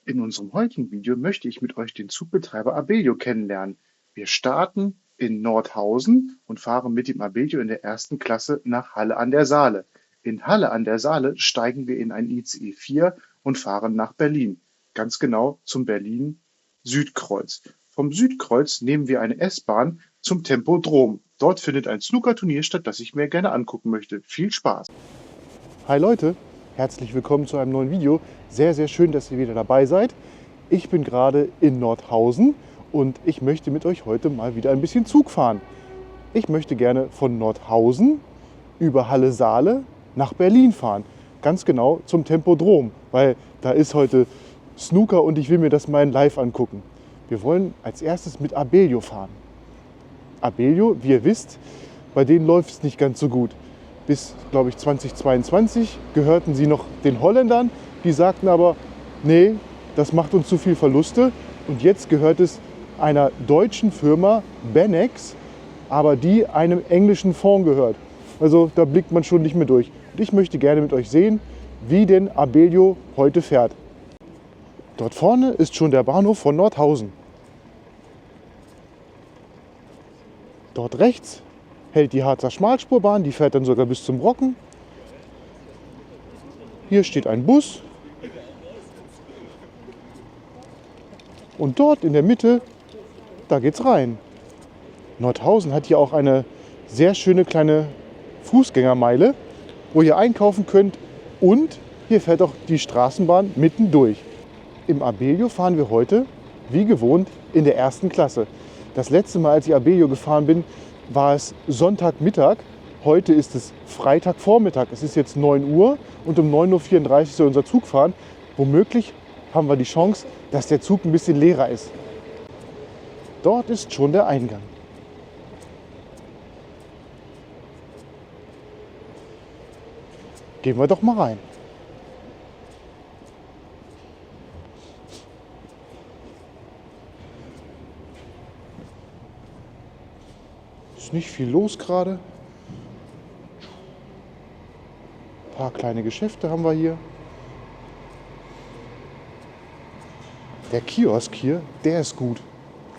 In unserem heutigen Video möchte ich mit euch den Zugbetreiber Abellio kennenlernen. Wir starten in Nordhausen und fahren mit dem Abellio in der ersten Klasse nach Halle an der Saale. In Halle an der Saale steigen wir in ein ICE 4 und fahren nach Berlin, ganz genau zum Berlin Südkreuz. Vom Südkreuz nehmen wir eine S-Bahn zum Tempodrom. Dort findet ein Snookerturnier statt, das ich mir gerne angucken möchte. Viel Spaß! Hi Leute, herzlich willkommen zu einem neuen Video. Sehr, sehr schön, dass ihr wieder dabei seid. Ich bin gerade in Nordhausen und ich möchte mit euch heute mal wieder ein bisschen Zug fahren. Ich möchte gerne von Nordhausen über Halle-Saale nach Berlin fahren. Ganz genau zum Tempodrom, weil da ist heute Snooker und ich will mir das mal live angucken. Wir wollen als erstes mit Abellio fahren. Abellio, wie ihr wisst, bei denen läuft es nicht ganz so gut. Bis, glaube ich, 2022 gehörten sie noch den Holländern. Die sagten aber, nee, das macht uns zu viel Verluste. Und jetzt gehört es einer deutschen Firma, Benex, aber die einem englischen Fonds gehört. Also da blickt man schon nicht mehr durch. Und ich möchte gerne mit euch sehen, wie denn Abellio heute fährt. Dort vorne ist schon der Bahnhof von Nordhausen. Dort rechts hält die Harzer Schmalspurbahn, die fährt dann sogar bis zum Brocken. Hier steht ein Bus. Und dort in der Mitte, da geht's rein. Nordhausen hat hier auch eine sehr schöne kleine Fußgängermeile, wo ihr einkaufen könnt. Und hier fährt auch die Straßenbahn mitten durch. Im Abellio fahren wir heute, wie gewohnt, in der ersten Klasse. Das letzte Mal, als ich Abellio gefahren bin, war es Sonntagmittag. Heute ist es Freitagvormittag. Es ist jetzt 9 Uhr und um 9:34 Uhr soll unser Zug fahren. Womöglich haben wir die Chance, dass der Zug ein bisschen leerer ist. Dort ist schon der Eingang. Gehen wir doch mal rein. Ist nicht viel los gerade. Ein paar kleine Geschäfte haben wir hier. Der Kiosk hier, der ist gut.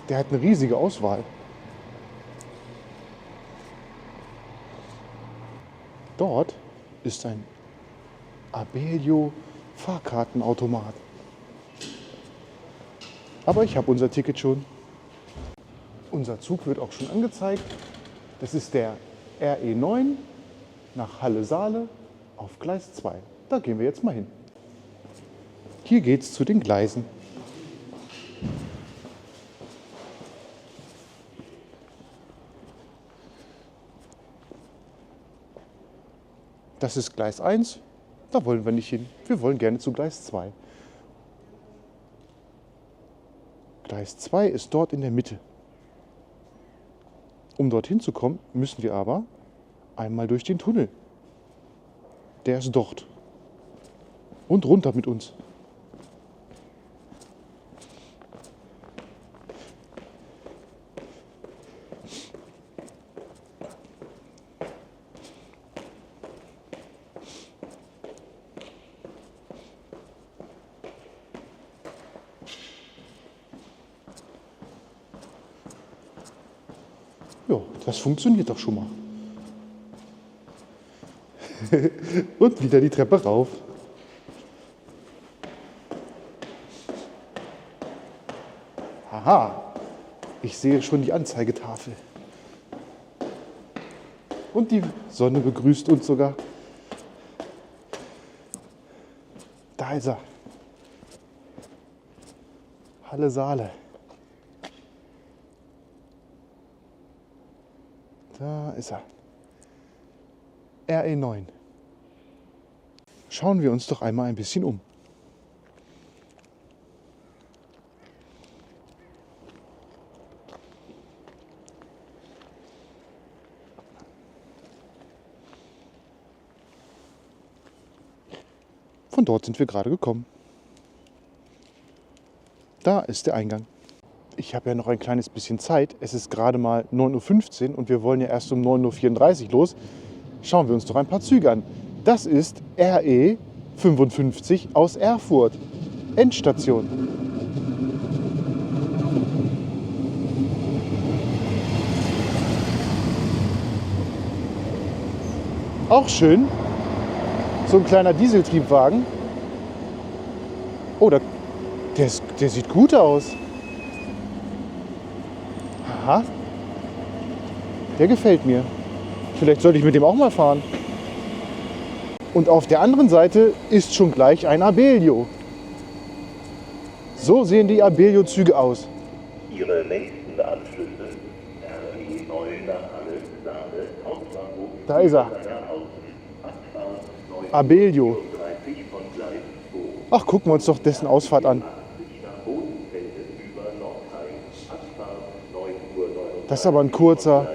Der hat eine riesige Auswahl. Dort ist ein Abellio Fahrkartenautomat. Aber ich habe unser Ticket schon. Unser Zug wird auch schon angezeigt. Das ist der RE9 nach Halle-Saale auf Gleis 2. Da gehen wir jetzt mal hin. Hier geht es zu den Gleisen. Das ist Gleis 1. Da wollen wir nicht hin. Wir wollen gerne zu Gleis 2. Gleis 2 ist dort in der Mitte. Um dorthin zu kommen, müssen wir aber einmal durch den Tunnel. Der ist dort. Und runter mit uns. Ja, das funktioniert doch schon mal. Und wieder die Treppe rauf. Aha, ich sehe schon die Anzeigetafel. Und die Sonne begrüßt uns sogar. Da ist er. Halle-Saale. Da ist er. RE9. Schauen wir uns doch einmal ein bisschen um. Von dort sind wir gerade gekommen. Da ist der Eingang. Ich habe ja noch ein kleines bisschen Zeit. Es ist gerade mal 9:15 Uhr und wir wollen ja erst um 9:34 Uhr los. Schauen wir uns doch ein paar Züge an. Das ist RE 55 aus Erfurt. Endstation. Auch schön. So ein kleiner Dieseltriebwagen. Oh, der sieht gut aus. Aha. Der gefällt mir. Vielleicht sollte ich mit dem auch mal fahren. Und auf der anderen Seite ist schon gleich ein Abellio. So sehen die Abellio-Züge aus. Ihre nächsten Anschlüsse RB 9 nach Halle, Saale, Hauptbahnhof, Da ist er. Abfahrt 9 Abellio. von Gleis 2, Ach, gucken wir uns doch dessen Ausfahrt an. nach Bodenfelde über Nordheim, Abfahrt 9:39 Uhr. Das ist aber ein kurzer.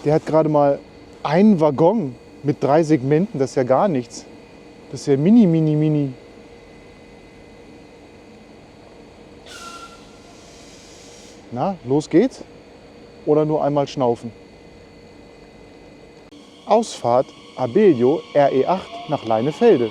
Der hat gerade mal einen Waggon mit 3 Segmenten. Das ist ja gar nichts. Das ist ja mini. Na, los geht's? Oder nur einmal schnaufen? Ausfahrt Abellio RE8 nach Leinefelde.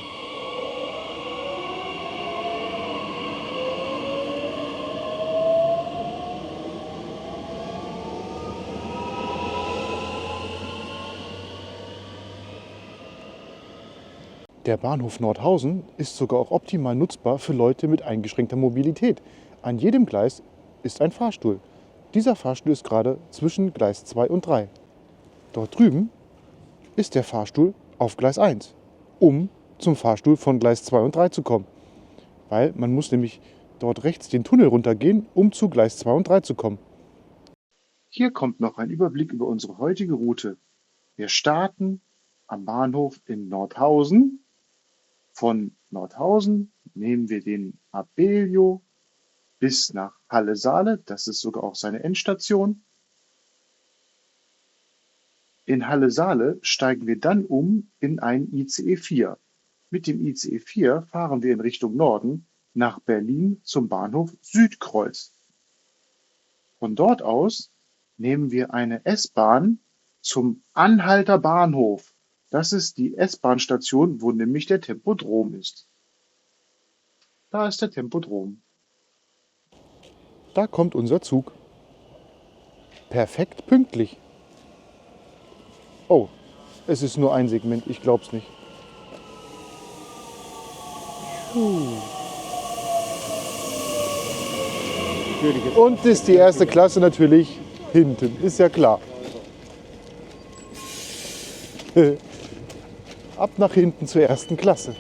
Der Bahnhof Nordhausen ist sogar auch optimal nutzbar für Leute mit eingeschränkter Mobilität. An jedem Gleis ist ein Fahrstuhl. Dieser Fahrstuhl ist gerade zwischen Gleis 2 und 3. Dort drüben ist der Fahrstuhl auf Gleis 1, um zum Fahrstuhl von Gleis 2 und 3 zu kommen. Weil man muss nämlich dort rechts den Tunnel runtergehen, um zu Gleis 2 und 3 zu kommen. Hier kommt noch ein Überblick über unsere heutige Route. Wir starten am Bahnhof in Nordhausen. Von Nordhausen nehmen wir den Abellio bis nach Halle-Saale. Das ist sogar auch seine Endstation. In Halle-Saale steigen wir dann um in einen ICE 4. Mit dem ICE 4 fahren wir in Richtung Norden nach Berlin zum Bahnhof Südkreuz. Von dort aus nehmen wir eine S-Bahn zum Anhalter Bahnhof. Das ist die S-Bahn-Station, wo nämlich der Tempodrom ist. Da ist der Tempodrom. Da kommt unser Zug. Perfekt pünktlich. Oh, es ist nur ein Segment, ich glaub's nicht. Und ist die erste Klasse natürlich hinten, ist ja klar. Ab nach hinten zur ersten Klasse.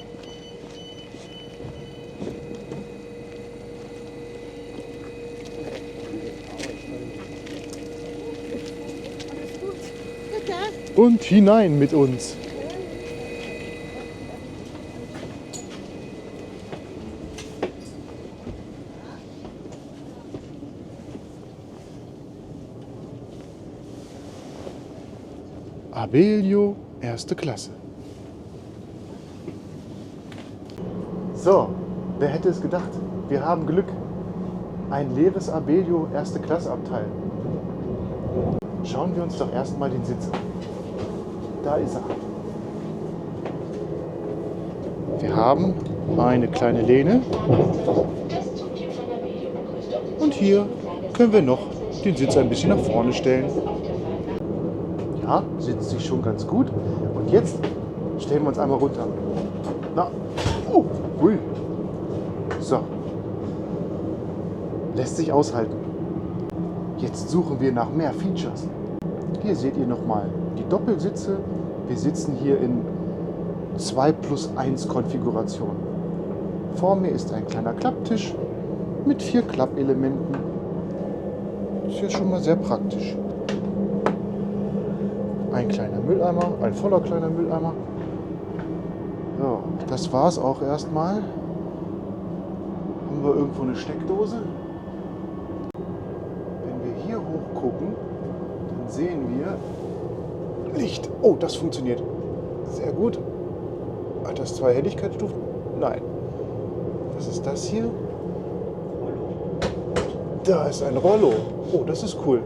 Und hinein mit uns. Abellio, erste Klasse. So, wer hätte es gedacht? Wir haben Glück. Ein leeres Abellio, erste Klasse Abteil. Schauen wir uns doch erstmal den Sitz an. Da ist er. Wir haben eine kleine Lehne. Und hier können wir noch den Sitz ein bisschen nach vorne stellen. Ja, sitzt sich schon ganz gut. Und jetzt stellen wir uns einmal runter. Na, hui. So. Lässt sich aushalten. Jetzt suchen wir nach mehr Features. Hier seht ihr nochmal die Doppelsitze. Wir sitzen hier in 2+1 Konfiguration. Vor mir ist ein kleiner Klapptisch mit 4 Klappelementen. Das ist ja schon mal sehr praktisch. Ein kleiner Mülleimer, ein voller kleiner Mülleimer. So, das war's auch erstmal. Haben wir irgendwo eine Steckdose? Wenn wir hier hoch gucken, dann sehen wir Licht. Oh, das funktioniert. Sehr gut. Hat das 2 Helligkeitsstufen? Nein. Was ist das hier? Da ist ein Rollo. Oh, das ist cool.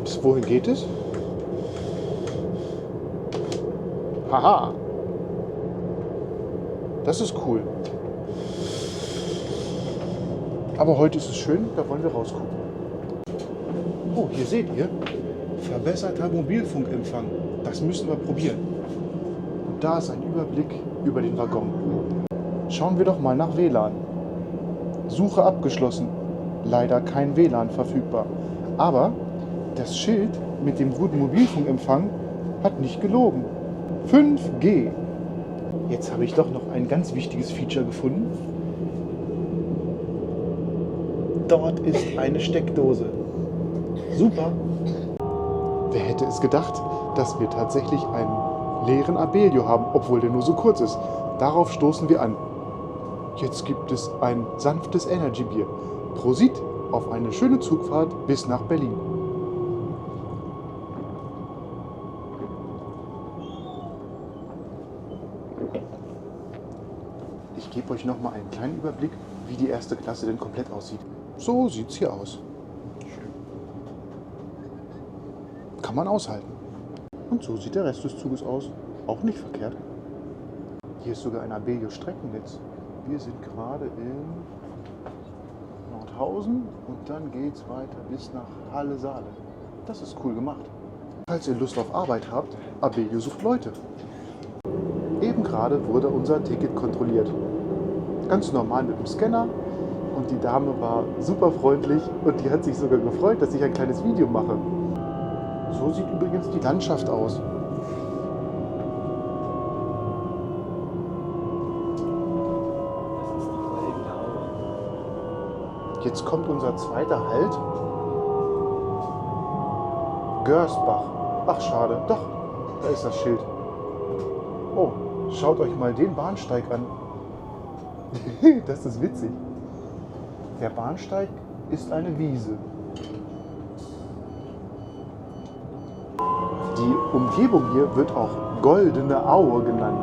Bis wohin geht es? Haha. Das ist cool. Aber heute ist es schön, da wollen wir rausgucken. Oh, hier seht ihr, verbesserter Mobilfunkempfang. Das müssen wir probieren. Und da ist ein Überblick über den Waggon. Schauen wir doch mal nach WLAN. Suche abgeschlossen. Leider kein WLAN verfügbar. Aber das Schild mit dem guten Mobilfunkempfang hat nicht gelogen. 5G. Jetzt habe ich doch noch ein ganz wichtiges Feature gefunden. Dort ist eine Steckdose. Super. Wer hätte es gedacht, dass wir tatsächlich einen leeren Abellio haben, obwohl der nur so kurz ist. Darauf stoßen wir an. Jetzt gibt es ein sanftes Energy-Bier. Prosit auf eine schöne Zugfahrt bis nach Berlin. Ich gebe euch noch mal einen kleinen Überblick, wie die erste Klasse denn komplett aussieht. So sieht es hier aus. Kann man aushalten. Und so sieht der Rest des Zuges aus. Auch nicht verkehrt. Hier ist sogar ein Abellio-Streckennetz. Wir sind gerade in Nordhausen und dann geht es weiter bis nach Halle-Saale. Das ist cool gemacht. Falls ihr Lust auf Arbeit habt, Abellio sucht Leute. Eben gerade wurde unser Ticket kontrolliert. Ganz normal mit dem Scanner und die Dame war super freundlich und die hat sich sogar gefreut, dass ich ein kleines Video mache. So sieht übrigens die Landschaft aus. Jetzt kommt unser zweiter Halt. Görsbach. Ach schade, doch, da ist das Schild. Oh, schaut euch mal den Bahnsteig an. Das ist witzig. Der Bahnsteig ist eine Wiese. Die Umgebung hier wird auch Goldene Aue genannt.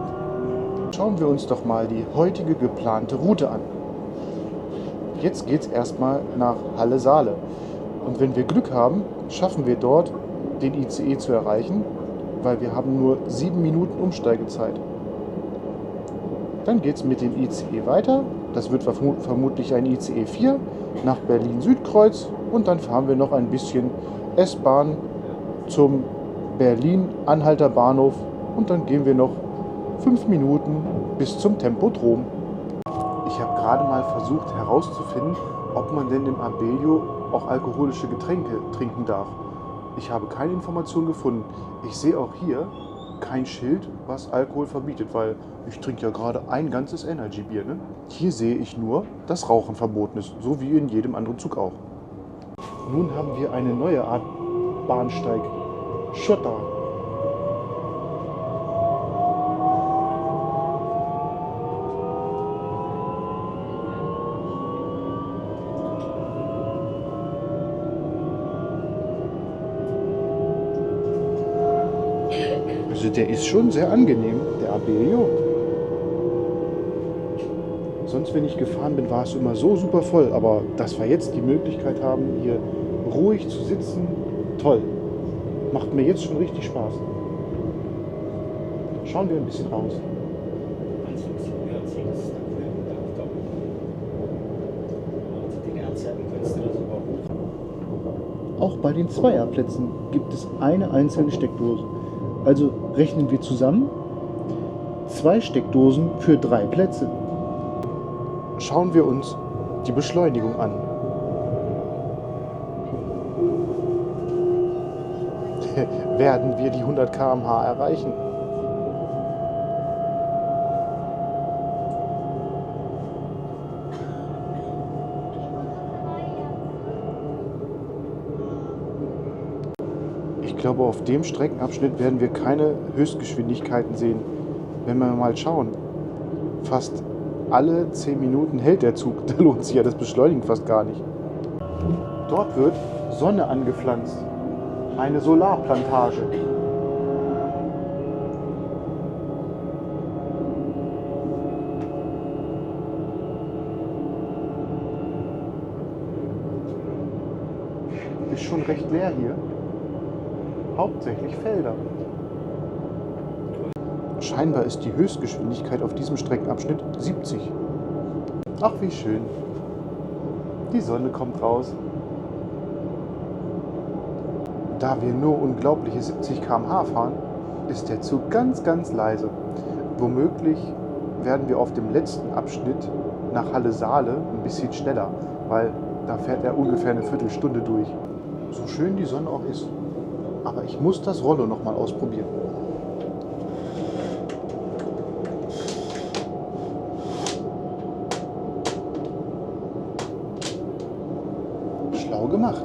Schauen wir uns doch mal die heutige geplante Route an. Jetzt geht es erstmal nach Halle-Saale. Und wenn wir Glück haben, schaffen wir dort den ICE zu erreichen, weil wir haben nur 7 Minuten Umsteigezeit. Dann geht es mit dem ICE weiter. Das wird vermutlich ein ICE 4 nach Berlin-Südkreuz. Und dann fahren wir noch ein bisschen S-Bahn zum Berlin-Anhalter Bahnhof. Und dann gehen wir noch 5 Minuten bis zum Tempodrom. Ich habe gerade mal versucht herauszufinden, ob man denn im Abellio auch alkoholische Getränke trinken darf. Ich habe keine Information gefunden. Ich sehe auch hier kein Schild, was Alkohol verbietet, weil ich trinke ja gerade ein ganzes Energy-Bier. Ne? Hier sehe ich nur, dass Rauchen verboten ist, so wie in jedem anderen Zug auch. Nun haben wir eine neue Art Bahnsteig. Schotter. Also der ist schon sehr angenehm, der Abellio. Sonst, wenn ich gefahren bin, war es immer so super voll. Aber dass wir jetzt die Möglichkeit haben, hier ruhig zu sitzen, toll. Macht mir jetzt schon richtig Spaß. Schauen wir ein bisschen raus. Auch bei den Zweierplätzen gibt es eine einzelne Steckdose. Also rechnen wir zusammen 2 Steckdosen für 3 Plätze. Schauen wir uns die Beschleunigung an. Werden wir die 100 km/h erreichen? Ich glaube, auf dem Streckenabschnitt werden wir keine Höchstgeschwindigkeiten sehen. Wenn wir mal schauen, fast alle 10 Minuten hält der Zug. Da lohnt sich ja das Beschleunigen fast gar nicht. Dort wird Sonne angepflanzt. Eine Solarplantage. Ist schon recht leer hier. Hauptsächlich Felder. Scheinbar ist die Höchstgeschwindigkeit auf diesem Streckenabschnitt 70. Ach, wie schön. Die Sonne kommt raus. Da wir nur unglaubliche 70 km/h fahren, ist der Zug ganz, ganz leise. Womöglich werden wir auf dem letzten Abschnitt nach Halle-Saale ein bisschen schneller, weil da fährt er ungefähr eine Viertelstunde durch. So schön die Sonne auch ist. Aber ich muss das Rollo noch mal ausprobieren. Schlau gemacht.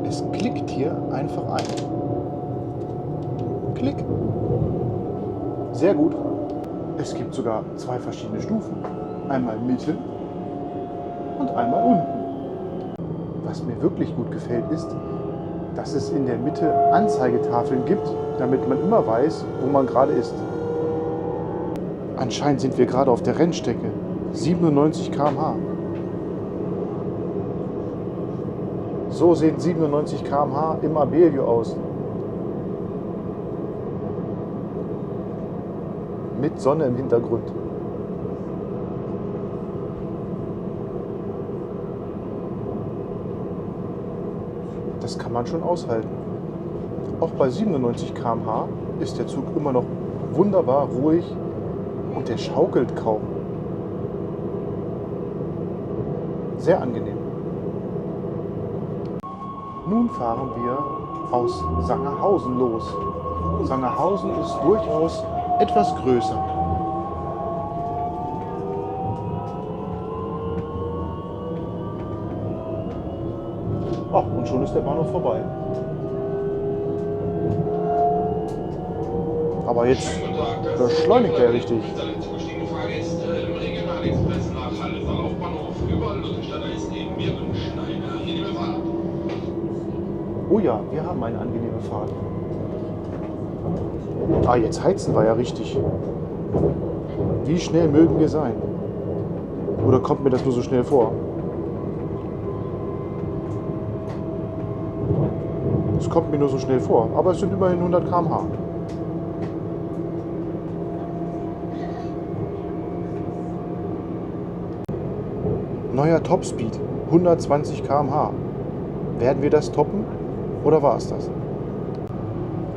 Es klickt hier einfach ein. Klick. Sehr gut. Es gibt sogar zwei verschiedene Stufen. Einmal mitten und einmal unten. Was mir wirklich gut gefällt ist, dass es in der Mitte Anzeigetafeln gibt, damit man immer weiß, wo man gerade ist. Anscheinend sind wir gerade auf der Rennstrecke. 97 km/h. So sehen 97 km/h im Abellio aus. Mit Sonne im Hintergrund. Das kann man schon aushalten. Auch bei 97 km/h ist der Zug immer noch wunderbar ruhig und der schaukelt kaum. Sehr angenehm. Nun fahren wir aus Sangerhausen los. Sangerhausen ist durchaus etwas größer. Ach, und schon ist der Bahnhof vorbei. Aber jetzt beschleunigt er richtig. Oh ja, wir haben eine angenehme Fahrt. Ah, jetzt heizen wir ja richtig. Wie schnell mögen wir sein? Oder kommt mir das nur so schnell vor? Es kommt mir nur so schnell vor, aber es sind immerhin 100 km/h. Neuer Topspeed, 120 km/h. Werden wir das toppen oder war es das?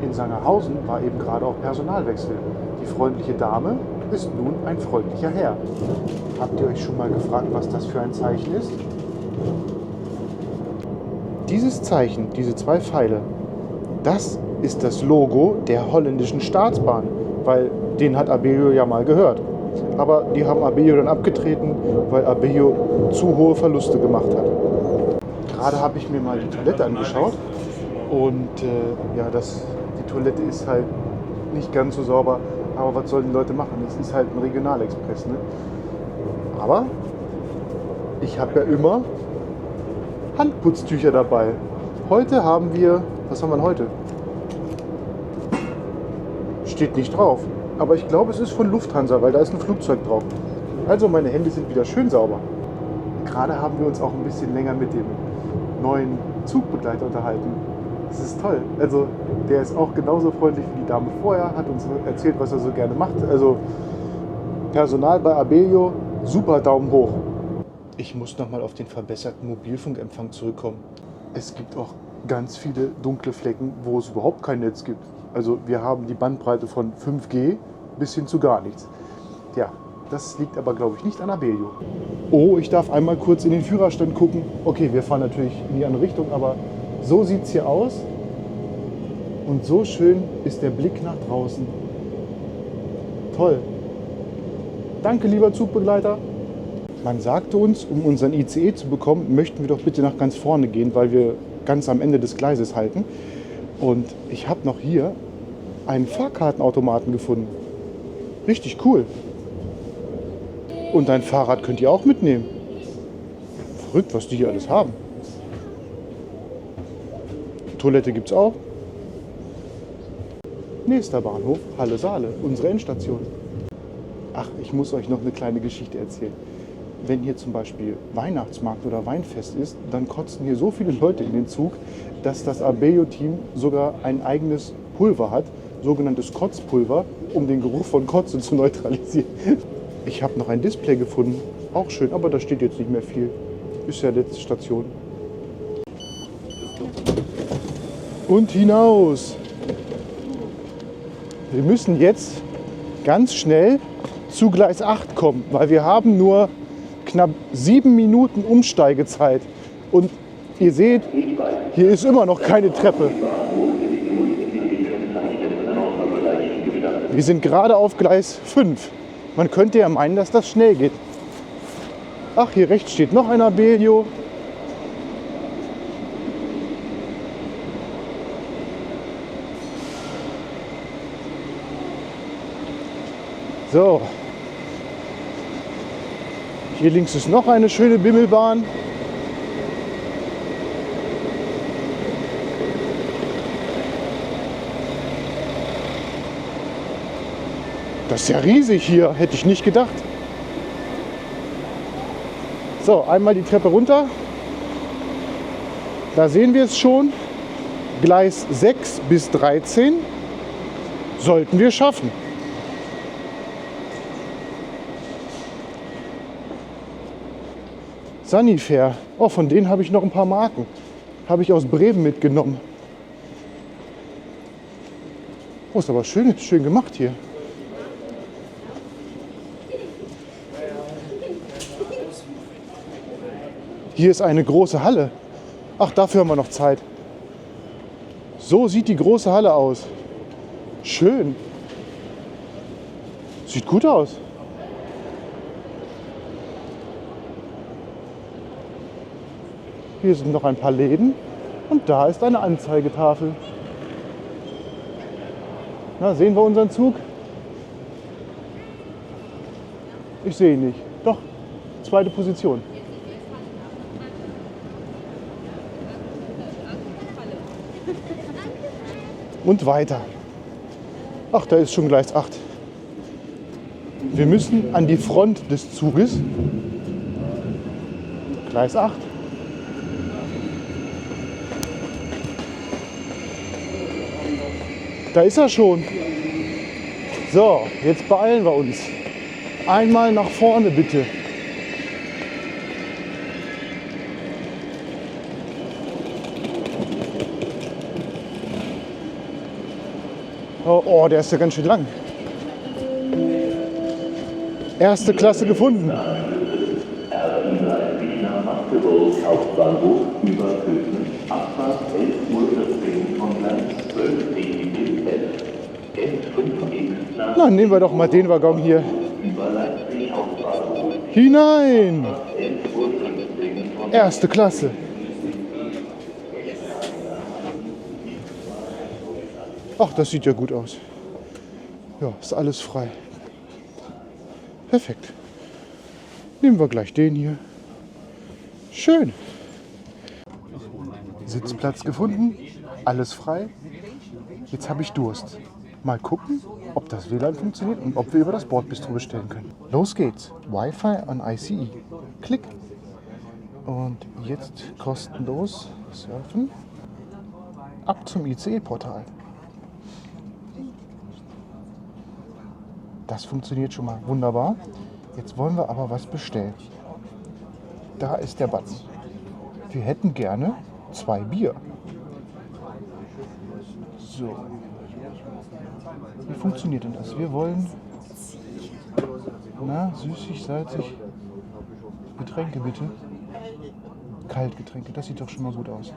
In Sangerhausen war eben gerade auch Personalwechsel. Die freundliche Dame ist nun ein freundlicher Herr. Habt ihr euch schon mal gefragt, was das für ein Zeichen ist? Dieses Zeichen, diese zwei Pfeile, das ist das Logo der holländischen Staatsbahn, weil den hat Abellio ja mal gehört. Aber die haben Abellio dann abgetreten, weil Abellio zu hohe Verluste gemacht hat. Gerade habe ich mir mal die Toilette angeschaut und die Toilette ist halt nicht ganz so sauber, aber was sollen die Leute machen? Es ist halt ein Regionalexpress, ne? Aber ich habe ja immer Handputztücher dabei. Heute haben wir, was haben wir denn heute? Steht nicht drauf, aber ich glaube, es ist von Lufthansa, weil da ist ein Flugzeug drauf. Also meine Hände sind wieder schön sauber. Gerade haben wir uns auch ein bisschen länger mit dem neuen Zugbegleiter unterhalten. Das ist toll. Also der ist auch genauso freundlich wie die Dame vorher, hat uns erzählt, was er so gerne macht. Also Personal bei Abellio, super Daumen hoch. Ich muss nochmal auf den verbesserten Mobilfunkempfang zurückkommen. Es gibt auch ganz viele dunkle Flecken, wo es überhaupt kein Netz gibt. Also wir haben die Bandbreite von 5G bis hin zu gar nichts. Ja, das liegt aber, glaube ich, nicht an Abellio. Oh, ich darf einmal kurz in den Führerstand gucken. Okay, wir fahren natürlich in die andere Richtung, aber so sieht es hier aus. Und so schön ist der Blick nach draußen. Toll. Danke, lieber Zugbegleiter. Man sagte uns, um unseren ICE zu bekommen, möchten wir doch bitte nach ganz vorne gehen, weil wir ganz am Ende des Gleises halten. Und ich habe noch hier einen Fahrkartenautomaten gefunden. Richtig cool. Und dein Fahrrad könnt ihr auch mitnehmen. Verrückt, was die hier alles haben. Toilette gibt's auch. Nächster Bahnhof, Halle-Saale, unsere Endstation. Ach, ich muss euch noch eine kleine Geschichte erzählen. Wenn hier zum Beispiel Weihnachtsmarkt oder Weinfest ist, dann kotzen hier so viele Leute in den Zug, dass das Abellio-Team sogar ein eigenes Pulver hat, sogenanntes Kotzpulver, um den Geruch von Kotze zu neutralisieren. Ich habe noch ein Display gefunden. Auch schön, aber da steht jetzt nicht mehr viel. Ist ja letzte Station. Und hinaus. Wir müssen jetzt ganz schnell zu Gleis 8 kommen, weil wir haben nur knapp 7 Minuten Umsteigezeit. Und ihr seht, hier ist immer noch keine Treppe. Wir sind gerade auf Gleis 5. Man könnte ja meinen, dass das schnell geht. Ach, hier rechts steht noch ein Abellio. So. Hier links ist noch eine schöne Bimmelbahn. Das ist ja riesig hier, hätte ich nicht gedacht. So, einmal die Treppe runter. Da sehen wir es schon. Gleis 6 bis 13 sollten wir schaffen. Sanifair. Oh, von denen habe ich noch ein paar Marken. Habe ich aus Bremen mitgenommen. Oh, ist aber schön gemacht hier. Hier ist eine große Halle. Ach, dafür haben wir noch Zeit. So sieht die große Halle aus. Schön. Sieht gut aus. Hier sind noch ein paar Läden und da ist eine Anzeigetafel. Na, sehen wir unseren Zug? Ich sehe ihn nicht. Doch, zweite Position. Und weiter. Ach, da ist schon Gleis 8. Wir müssen an die Front des Zuges. Gleis 8. Da ist er schon. So, jetzt beeilen wir uns. Einmal nach vorne bitte. Oh, der ist ja ganz schön lang. Erste Klasse gefunden. Hauptbahnhof über Köthen, Abfahrt 11:14 Uhr von Gleis 12 bis 11. N5X nach Na, nehmen wir doch mal den Waggon hier. über Leipzig Hauptbahnhof. Hinein! 11:15 Uhr von Erste Klasse. Ach, das sieht ja gut aus. Ja, ist alles frei. Perfekt. Nehmen wir gleich den hier. Schön. Sitzplatz gefunden. Alles frei. Jetzt habe ich Durst. Mal gucken, ob das WLAN funktioniert und ob wir über das Bordbistro bestellen können. Los geht's. Wi-Fi an ICE. Klick. Und jetzt kostenlos surfen. Ab zum ICE-Portal. Das funktioniert schon mal wunderbar. Jetzt wollen wir aber was bestellen. Da ist der Button. Wir hätten gerne 2 Bier. So. Wie funktioniert denn das? Wir wollen süßig, salzig. Getränke bitte. Kaltgetränke, das sieht doch schon mal gut aus.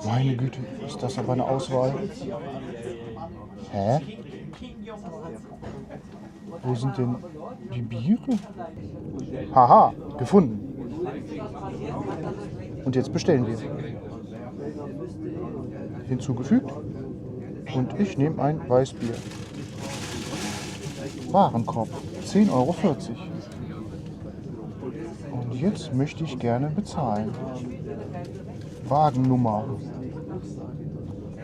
Meine Güte, ist das aber eine Auswahl. Hä? Wo sind denn die Biere? Haha, gefunden. Und jetzt bestellen wir. Hinzugefügt. Und ich nehme ein Weißbier. Warenkorb, 10,40 Euro. Und jetzt möchte ich gerne bezahlen. Wagennummer.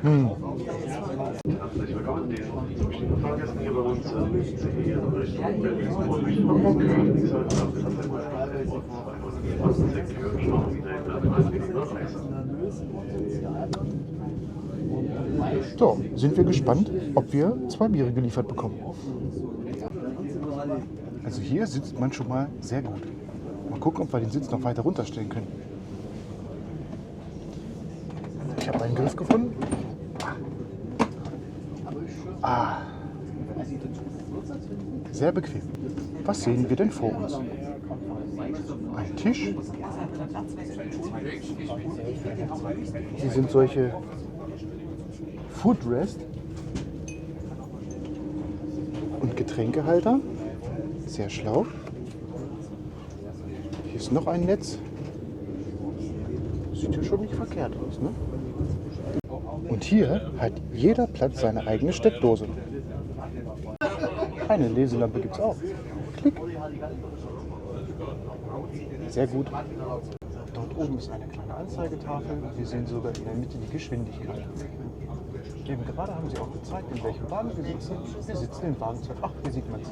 Herzlich willkommen, den Fahrgästen hier bei uns in Richtung Berlin und Richtung Köln. Sie sollten ab der Zeit und 220 Köln direkt an Berlin reisen. So, sind wir gespannt, ob wir 2 Biere geliefert bekommen. Also hier sitzt man schon mal sehr gut. Mal gucken, ob wir den Sitz noch weiter runterstellen können. Ich habe einen Griff gefunden. Sehr bequem. Was sehen wir denn vor uns? Ein Tisch. Hier sind solche Footrest und Getränkehalter. Sehr schlau. Hier ist noch ein Netz. Sieht ja schon nicht verkehrt aus, ne? Und hier hat jeder Platz seine eigene Steckdose. Eine Leselampe gibt es auch. Klick. Sehr gut. Dort oben ist eine kleine Anzeigetafel. Wir sehen sogar in der Mitte die Geschwindigkeit. Eben gerade haben sie auch gezeigt, in welchem Wagen wir sitzen. Wir sitzen in Wagen 2. Ach, hier sieht man es.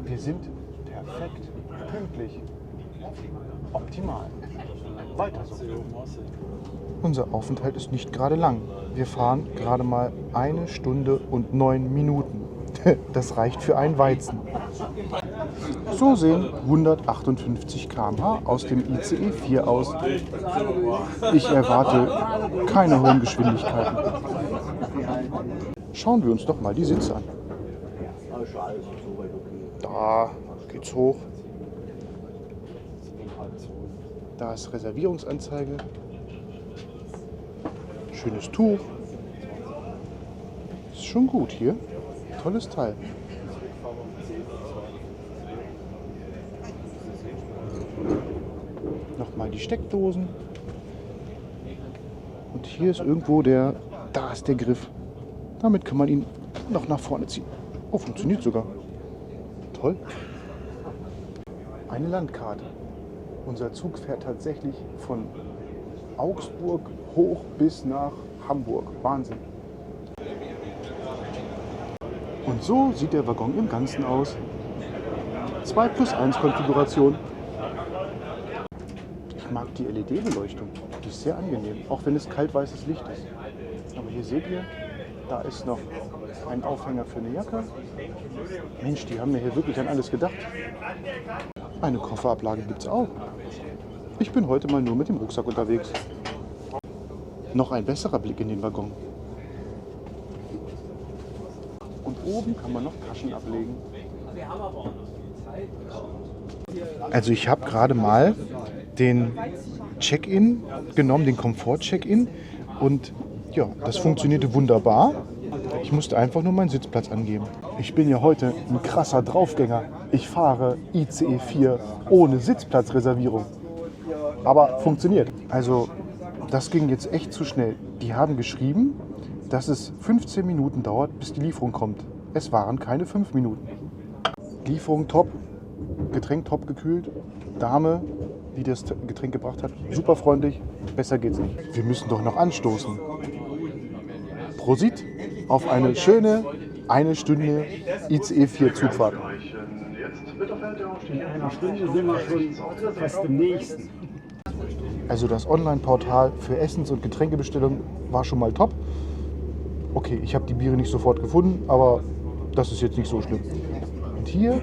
Wir sind perfekt, pünktlich, optimal. Weiter so. Unser Aufenthalt ist nicht gerade lang. Wir fahren gerade mal 1 Stunde und 9 Minuten. Das reicht für einen Weizen. So sehen 158 km/h aus dem ICE 4 aus. Ich erwarte keine hohen Geschwindigkeiten. Schauen wir uns doch mal die Sitze an. Da geht's hoch. Da ist Reservierungsanzeige. Schönes Tuch. Ist schon gut hier. Tolles Teil. Nochmal die Steckdosen. Und hier ist irgendwo da ist der Griff. Damit kann man ihn noch nach vorne ziehen. Oh, funktioniert sogar. Toll. Eine Landkarte. Unser Zug fährt tatsächlich von Augsburg hoch bis nach Hamburg. Wahnsinn. Und so sieht der Waggon im Ganzen aus. 2+1 Konfiguration. Ich mag die LED-Beleuchtung. Die ist sehr angenehm, auch wenn es kaltweißes Licht ist. Aber hier seht ihr, da ist noch ein Aufhänger für eine Jacke. Mensch, die haben mir hier wirklich an alles gedacht. Eine Kofferablage gibt es auch. Ich bin heute mal nur mit dem Rucksack unterwegs. Noch ein besserer Blick in den Waggon. Und oben kann man noch Taschen ablegen. Also ich habe gerade mal den Check-in genommen, den Komfort-Check-in. Und ja, das funktionierte wunderbar. Ich musste einfach nur meinen Sitzplatz angeben. Ich bin ja heute ein krasser Draufgänger. Ich fahre ICE 4 ohne Sitzplatzreservierung. Aber funktioniert. Also das ging jetzt echt zu schnell. Die haben geschrieben, dass es 15 Minuten dauert, bis die Lieferung kommt. Es waren keine 5 Minuten. Lieferung top, Getränk top gekühlt. Dame, die das Getränk gebracht hat, super freundlich. Besser geht's nicht. Wir müssen doch noch anstoßen. Prosit auf eine schöne 1 Stunde ICE 4 Zugfahrt. In einer Stunde sind wir schon fast im nächsten. Also das Online-Portal für Essens- und Getränkebestellung war schon mal top. Okay, ich habe die Biere nicht sofort gefunden, aber das ist jetzt nicht so schlimm. Und hier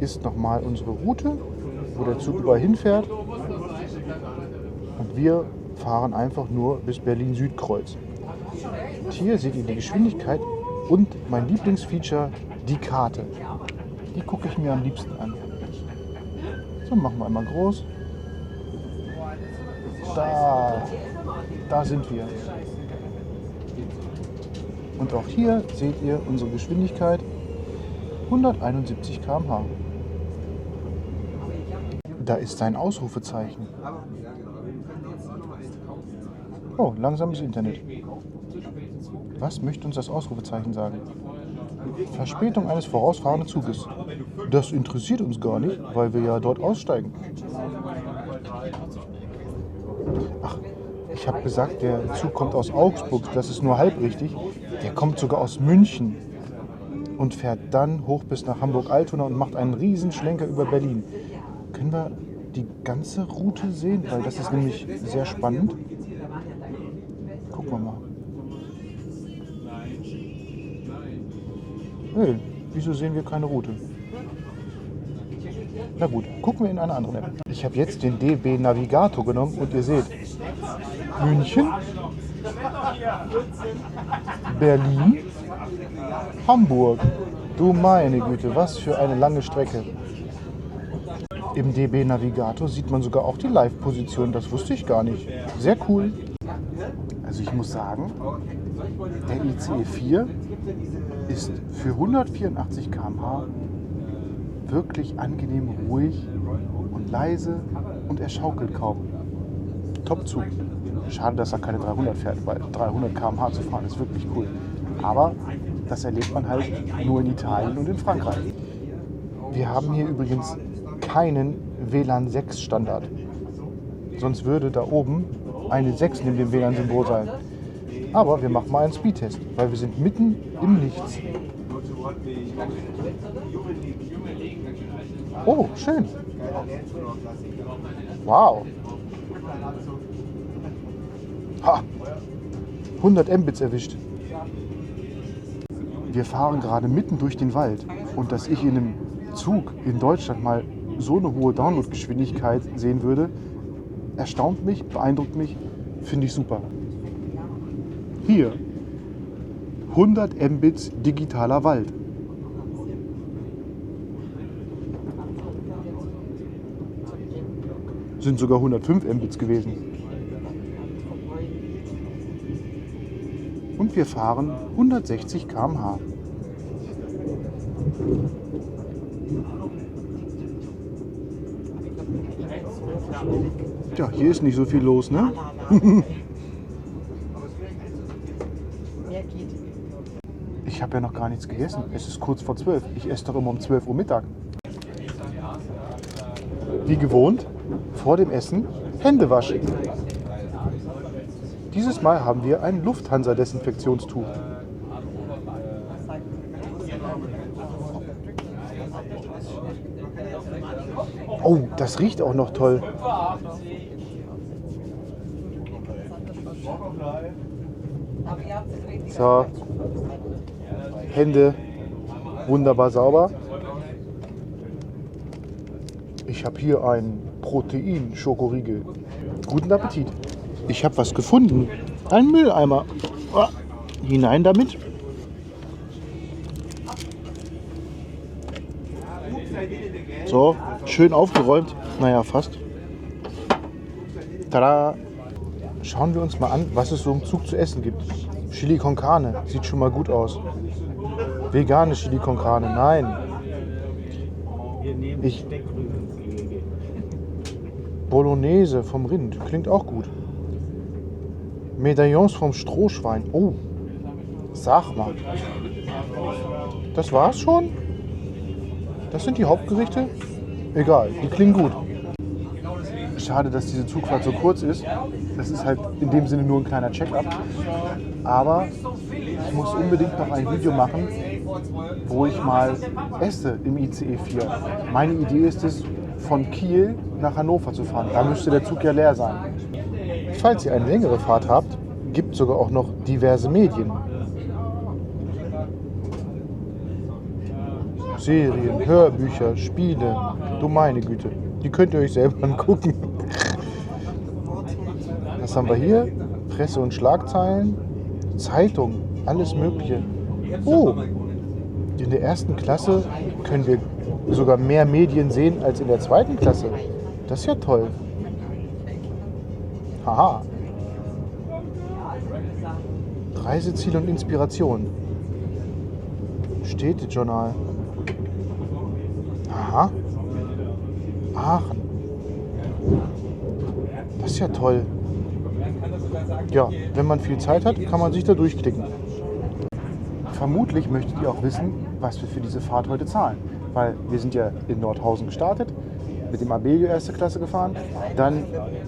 ist nochmal unsere Route, wo der Zug überall hinfährt. Und wir fahren einfach nur bis Berlin-Südkreuz. Und hier seht ihr die Geschwindigkeit und mein Lieblingsfeature, die Karte. Die gucke ich mir am liebsten an. So, machen wir einmal groß. Da sind wir. Und auch hier seht ihr unsere Geschwindigkeit, 171 km/h. Da ist ein Ausrufezeichen. Oh, langsames Internet. Was möchte uns das Ausrufezeichen sagen? Verspätung eines vorausfahrenden Zuges. Das interessiert uns gar nicht, weil wir ja dort aussteigen. Ach, ich habe gesagt, der Zug kommt aus Augsburg. Das ist nur halb richtig. Der kommt sogar aus München und fährt dann hoch bis nach Hamburg-Altona und macht einen riesen Schlenker über Berlin. Können wir die ganze Route sehen? Weil das ist nämlich sehr spannend. Gucken wir mal. Nö, wieso sehen wir keine Route? Na gut, gucken wir in eine andere App. Ich habe jetzt den DB Navigator genommen und ihr seht, München, Berlin, Hamburg. Du meine Güte, was für eine lange Strecke. Im DB Navigator sieht man sogar auch die Live-Position, das wusste ich gar nicht. Sehr cool. Also ich muss sagen, der ICE 4 ist für 184 km/h wirklich angenehm ruhig und leise und er schaukelt kaum. Top-Zug. Schade, dass er keine 300 fährt, weil 300 km/h zu fahren ist wirklich cool. Aber das erlebt man halt nur in Italien und in Frankreich. Wir haben hier übrigens keinen WLAN 6 Standard. Sonst würde da oben eine 6 neben dem WLAN-Symbol sein. Aber wir machen mal einen Speedtest, weil wir sind mitten im Nichts. Oh, schön. Wow. Ha. 100 Mbits erwischt. Wir fahren gerade mitten durch den Wald. Und dass ich in einem Zug in Deutschland mal so eine hohe Downloadgeschwindigkeit sehen würde, erstaunt mich, beeindruckt mich, finde ich super. Hier 100 Mbits digitaler Wald. Sind sogar 105 Mbits gewesen. Und wir fahren 160 km/h. Tja, hier ist nicht so viel los, ne? Ich habe ja noch gar nichts gegessen. Es ist kurz vor 12. Ich esse doch immer um 12 Uhr Mittag. Wie gewohnt, vor dem Essen Hände waschen. Dieses Mal haben wir ein Lufthansa-Desinfektionstuch. Oh, das riecht auch noch toll. So, Hände wunderbar sauber. Ich habe hier einen Protein-Schokoriegel. Guten Appetit. Ich habe was gefunden. Ein Mülleimer. Oh, hinein damit. So, schön aufgeräumt. Naja, fast. Tada! Schauen wir uns mal an, was es so im Zug zu essen gibt. Chili con Carne, sieht schon mal gut aus. Vegane Chili con Carne, nein. Bolognese vom Rind, klingt auch gut. Medaillons vom Strohschwein. Oh, sag mal. Das war's schon? Das sind die Hauptgerichte? Egal, die klingen gut. Schade, dass diese Zugfahrt so kurz ist. Das ist halt in dem Sinne nur ein kleiner Check-up. Aber ich muss unbedingt noch ein Video machen, wo ich mal esse im ICE 4. Meine Idee ist es, von Kiel nach Hannover zu fahren. Da müsste der Zug ja leer sein. Falls ihr eine längere Fahrt habt, gibt es sogar auch noch diverse Medien. Serien, Hörbücher, Spiele. Du meine Güte, die könnt ihr euch selber angucken. Was haben wir hier? Presse und Schlagzeilen, Zeitung, alles Mögliche. Oh, in der ersten Klasse können wir sogar mehr Medien sehen als in der zweiten Klasse. Das ist ja toll. Haha. Reiseziel und Inspiration. Städtejournal. Aha. Aachen. Das ist ja toll. Ja, wenn man viel Zeit hat, kann man sich da durchklicken. Vermutlich möchtet ihr auch wissen, was wir für diese Fahrt heute zahlen. Weil wir sind ja in Nordhausen gestartet, mit dem Abellio erste Klasse gefahren, dann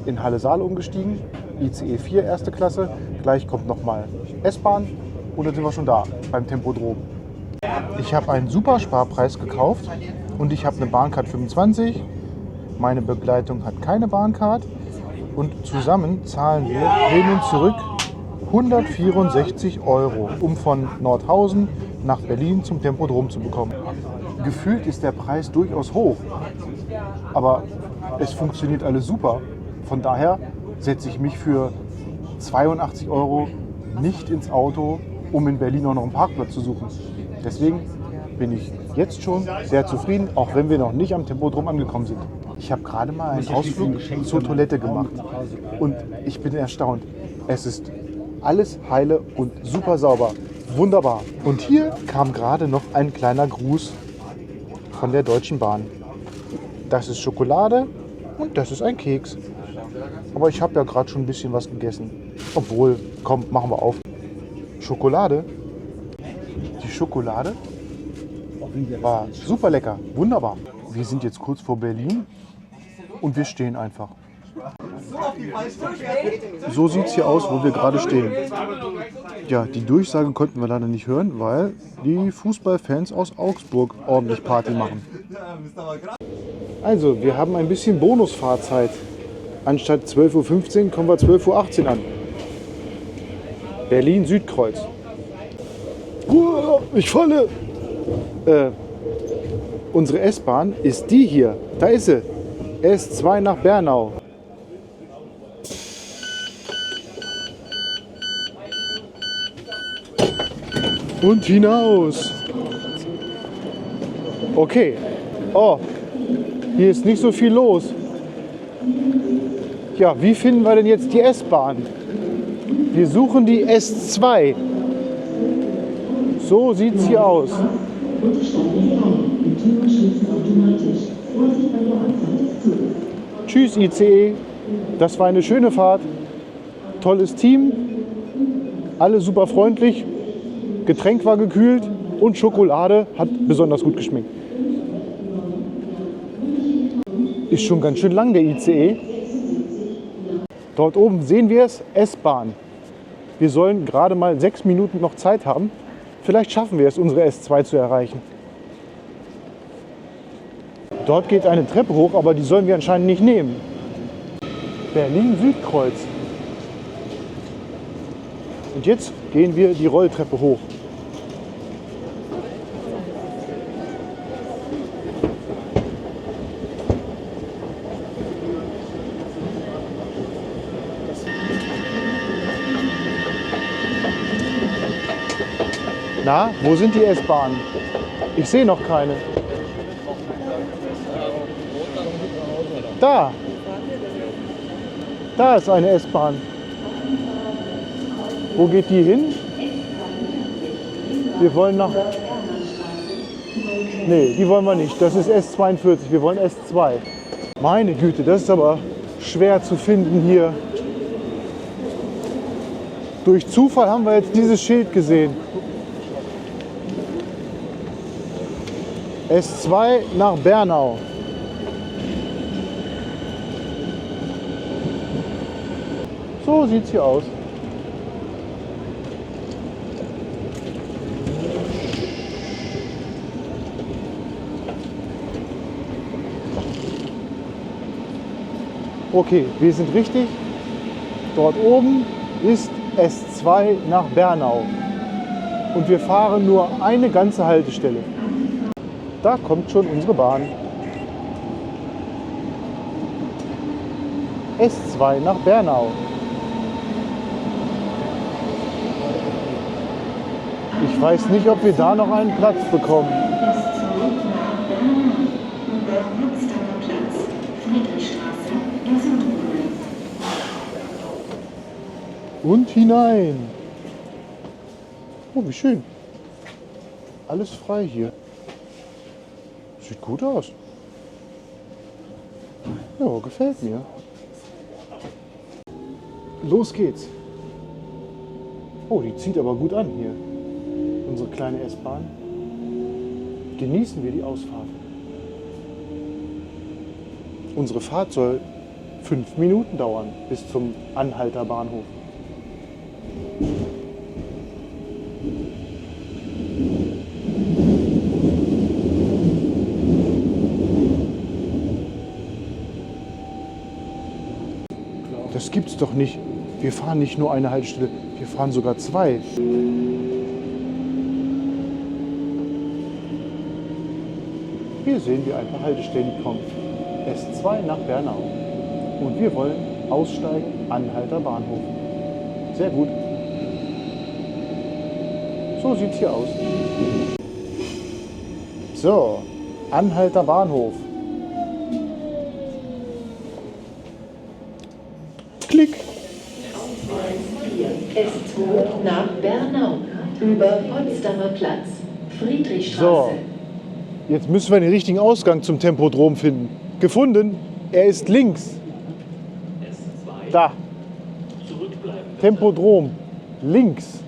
in Halle-Saale umgestiegen, ICE 4 erste Klasse, gleich kommt nochmal S-Bahn und dann sind wir schon da, beim Tempodrom. Ich habe einen super Sparpreis gekauft und ich habe eine Bahncard 25, meine Begleitung hat keine Bahncard und zusammen zahlen wir hin und zurück 164 €, um von Nordhausen nach Berlin zum Tempodrom zu bekommen. Gefühlt ist der Preis durchaus hoch, aber es funktioniert alles super. Von daher setze ich mich für 82 € nicht ins Auto, um in Berlin auch noch einen Parkplatz zu suchen. Deswegen bin ich jetzt schon sehr zufrieden, auch wenn wir noch nicht am Tempodrom angekommen sind. Ich habe gerade mal einen Ausflug zur Toilette gemacht und ich bin erstaunt. Es ist alles heile und super sauber. Wunderbar. Und hier kam gerade noch ein kleiner Gruß von der Deutschen Bahn. Das ist Schokolade und das ist ein Keks. Aber ich habe ja gerade schon ein bisschen was gegessen. Obwohl, komm, machen wir auf. Schokolade. Die Schokolade war super lecker. Wunderbar. Wir sind jetzt kurz vor Berlin und wir stehen einfach. So sieht es hier aus, wo wir gerade stehen. Ja, die Durchsage konnten wir leider nicht hören, weil die Fußballfans aus Augsburg ordentlich Party machen. Also, wir haben ein bisschen Bonusfahrzeit. Anstatt 12:15 Uhr kommen wir 12:18 Uhr an. Berlin-Südkreuz. Ich falle! Unsere S-Bahn ist die hier. Da ist sie. S2 nach Bernau. Und hinaus. Okay. Oh, hier ist nicht so viel los. Ja, wie finden wir denn jetzt die S-Bahn? Wir suchen die S2. So sieht es hier aus. Tschüss ICE. Das war eine schöne Fahrt. Tolles Team. Alle super freundlich. Getränk war gekühlt und Schokolade hat besonders gut geschmeckt. Ist schon ganz schön lang der ICE. Dort oben sehen wir es, S-Bahn. Wir sollen gerade mal 6 Minuten noch Zeit haben. Vielleicht schaffen wir es, unsere S2 zu erreichen. Dort geht eine Treppe hoch, aber die sollen wir anscheinend nicht nehmen. Berlin-Südkreuz. Und jetzt gehen wir die Rolltreppe hoch. Na, wo sind die S-Bahnen? Ich sehe noch keine. Da! Da ist eine S-Bahn. Wo geht die hin? Wir wollen nach... Nee, die wollen wir nicht. Das ist S42. Wir wollen S2. Meine Güte, das ist aber schwer zu finden hier. Durch Zufall haben wir jetzt dieses Schild gesehen. S2 nach Bernau. So sieht es hier aus. Okay, wir sind richtig. Dort oben ist S2 nach Bernau. Und wir fahren nur eine ganze Haltestelle. Da kommt schon unsere Bahn. S2 nach Bernau. Ich weiß nicht, ob wir da noch einen Platz bekommen. Und hinein. Oh, wie schön. Alles frei hier. Sieht gut aus. Ja, gefällt mir. Los geht's. Oh, die zieht aber gut an hier. Unsere kleine S-Bahn. Genießen wir die Ausfahrt. Unsere Fahrt soll 5 Minuten dauern bis zum Anhalter Bahnhof. Das gibt's doch nicht. Wir fahren nicht nur eine Haltestelle, wir fahren sogar 2. Hier sehen wir ein paar Haltestellen, die kommen. S2 nach Bernau. Und wir wollen aussteigen, Anhalter Bahnhof. Sehr gut. So sieht es hier aus. So, Anhalter Bahnhof. Klick. S2 nach Bernau. Über Potsdamer Platz. Friedrichstraße. So, jetzt müssen wir den richtigen Ausgang zum Tempodrom finden. Gefunden. Er ist links. Da. Tempodrom. Links.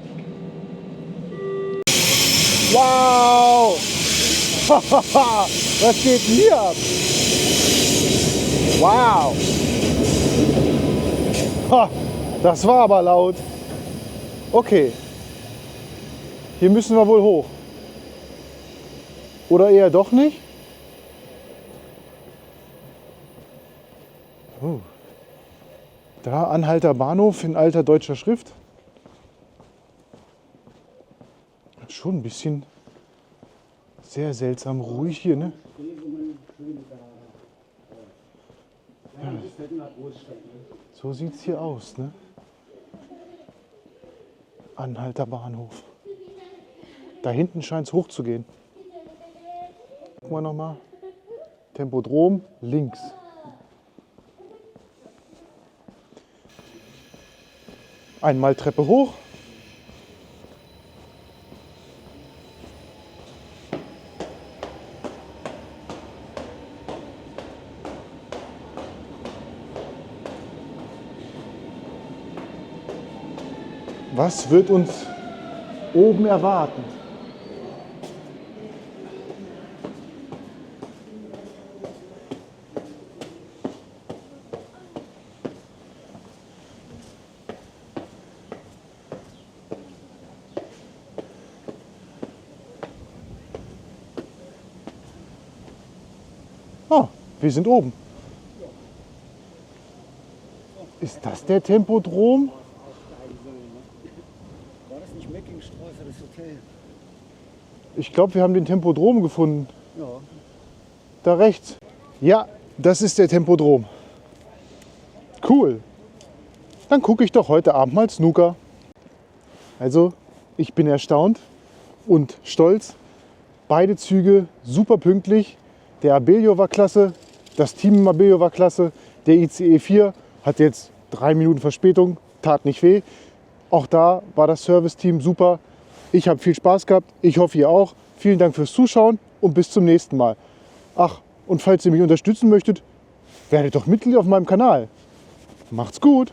Wow! Was geht denn hier ab? Wow! Ha, das war aber laut. Okay. Hier müssen wir wohl hoch. Oder eher doch nicht? Da Anhalter Bahnhof in alter deutscher Schrift. Schon ein bisschen sehr seltsam ruhig hier, ne? Ja. So sieht es hier aus, ne? Anhalter Bahnhof. Da hinten scheint es hoch zu gehen. Gucken wir nochmal. Tempodrom links. Einmal Treppe hoch. Was wird uns oben erwarten? Ah, wir sind oben. Ist das der Tempodrom? War das nicht Meckingstraße, das Hotel? Ich glaube, wir haben den Tempodrom gefunden. Ja. Da rechts. Ja, das ist der Tempodrom. Cool. Dann gucke ich doch heute Abend mal Snooker. Also, ich bin erstaunt und stolz. Beide Züge super pünktlich. Der Abellio war klasse, das Team im Abellio war klasse. Der ICE 4 hat jetzt 3 Minuten Verspätung, tat nicht weh. Auch da war das Serviceteam super. Ich habe viel Spaß gehabt, ich hoffe ihr auch. Vielen Dank fürs Zuschauen und bis zum nächsten Mal. Ach, und falls ihr mich unterstützen möchtet, werdet doch Mitglied auf meinem Kanal. Macht's gut!